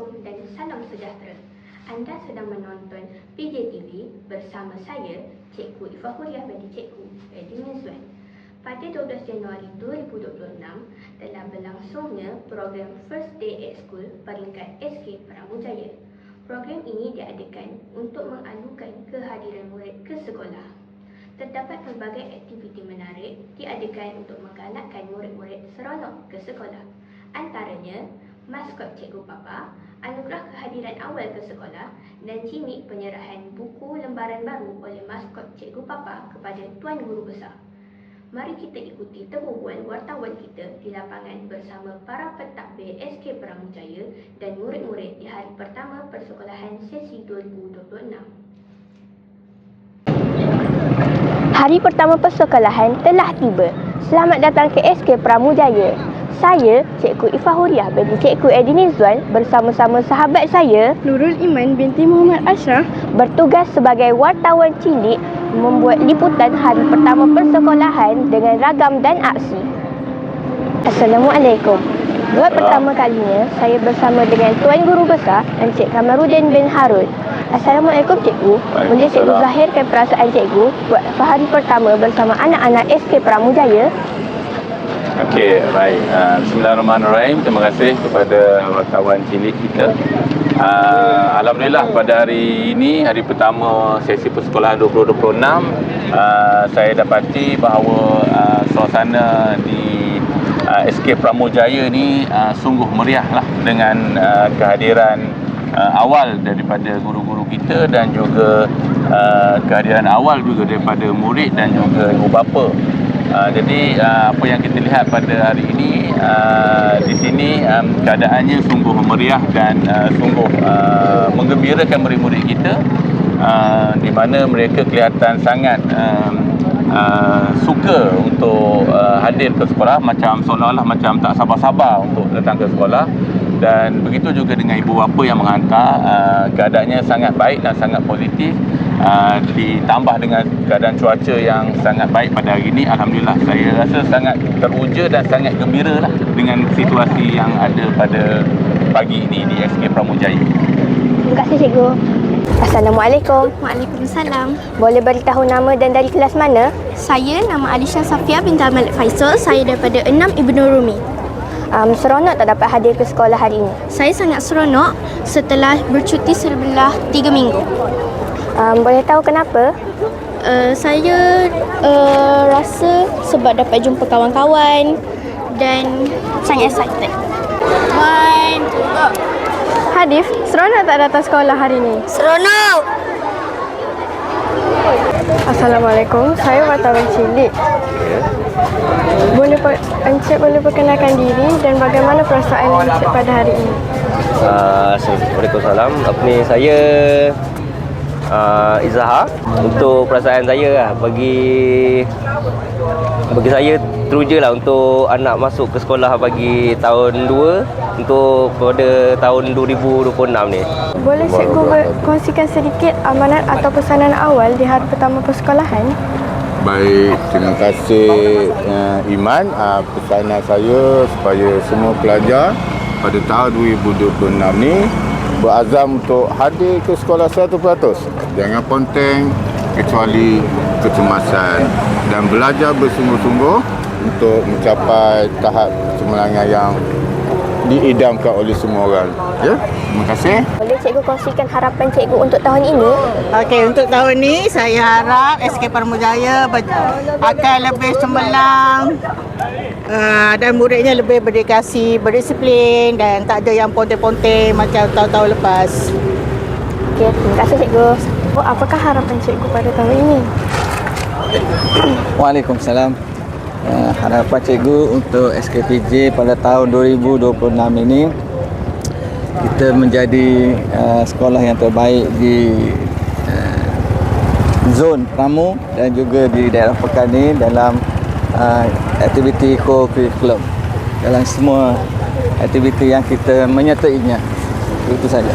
Assalamualaikum dan salam sejahtera. Anda sedang menonton PJTV bersama saya, Cikgu Ifahuriah binti Cikgu Edi Mizwan. Pada 12 Januari 2026 telah berlangsungnya program First Day at School peringkat SK Pramujaya. Program ini diadakan untuk mengalukan kehadiran murid ke sekolah. Terdapat pelbagai aktiviti menarik diadakan untuk menggalakkan murid-murid seronok ke sekolah. Antaranya, maskot Cikgu Papa, anugerah kehadiran awal ke sekolah dan jimik penyerahan buku lembaran baru oleh maskot Cikgu Papa kepada Tuan Guru Besar. Mari kita ikuti temubual wartawan kita di lapangan bersama para pentadbir SK Pramujaya dan murid-murid di hari pertama persekolahan sesi 2026. Hari pertama persekolahan telah tiba. Selamat datang ke SK Pramujaya. Saya, Cikgu Ifahuriah binti Cikgu Edi Mizwan bersama-sama sahabat saya, Nurul Iman binti Muhammad Ashraf, bertugas sebagai wartawan cilik membuat liputan hari pertama persekolahan dengan ragam dan aksi. Assalamualaikum. Buat pertama kalinya, saya bersama dengan Tuan Guru Besar, Encik Kamarudin bin Harun. Assalamualaikum Cikgu. Boleh Cikgu zahirkan perasaan Cikgu buat hari pertama bersama anak-anak SK Pramujaya? Okey, baik. Bismillahirrahmanirrahim. Terima kasih kepada wartawan cilik kita. Alhamdulillah pada hari ini, hari pertama sesi persekolahan 2026, saya dapati bahawa suasana di SK Pramujaya ni sungguh meriahlah dengan kehadiran awal daripada guru-guru kita dan juga kehadiran awal juga daripada murid dan juga ibu bapa. Jadi apa yang kita lihat pada hari ini di sini keadaannya sungguh meriah dan sungguh menggembirakan murid-murid kita, di mana mereka kelihatan sangat suka untuk hadir ke sekolah, macam seolah-olah macam tak sabar-sabar untuk datang ke sekolah. Dan begitu juga dengan ibu bapa yang menghantar, keadaannya sangat baik dan sangat positif. Ditambah dengan keadaan cuaca yang sangat baik pada hari ini, alhamdulillah saya rasa sangat teruja dan sangat gembira lah dengan situasi yang ada pada pagi ini di SK Pramujaya. Terima kasih Cikgu. Assalamualaikum. Waalaikumsalam. Boleh beritahu nama dan dari kelas mana? Saya nama Alisha Safia binti Ahmad Faisal. Saya daripada 6 Ibnu Rumi. Seronok tak dapat hadir ke sekolah hari ini? Saya sangat seronok setelah bercuti sebelah 3 minggu. Boleh tahu kenapa? Saya rasa sebab dapat jumpa kawan-kawan dan sangat excited. One, two, go. Hadif, seronok tak datang sekolah hari ini? Seronok! Assalamualaikum, saya wartawan cilik. Encik boleh perkenalkan diri dan bagaimana perasaan Encik pada hari ini? Waalaikumsalam. Saya Izahar. Untuk perasaan saya lah, bagi saya teruja lah untuk anak masuk ke sekolah bagi tahun 2 untuk pada tahun 2026 ni. Boleh Cikgu kongsikan sedikit amanat atau pesanan awal di hari pertama persekolahan? Baik, terima kasih Iman. Pesanan saya supaya semua pelajar pada tahun 2026 ni berazam untuk hadir ke sekolah 100%. Jangan ponteng kecuali kecemasan dan belajar bersungguh-sungguh untuk mencapai tahap cemerlangan yang diidamkan oleh semua orang. Ya, terima kasih. Boleh Cikgu kongsikan harapan Cikgu untuk tahun ini? Okey, untuk tahun ni saya harap SK Pramujaya akan lebih cemerlang dan muridnya lebih berdedikasi, berdisiplin dan tak ada yang ponteng-ponteng macam tahun-tahun lepas. Okey, terima kasih Cikgu. Apakah harapan Cikgu pada tahun ini? Waalaikumsalam. Harapan Cikgu untuk SKPJ pada tahun 2026 ini, kita menjadi sekolah yang terbaik di zon Pramu dan juga di daerah Pekan ini dalam aktiviti co-curriculum, dalam semua aktiviti yang kita menyertainya. Itu saja.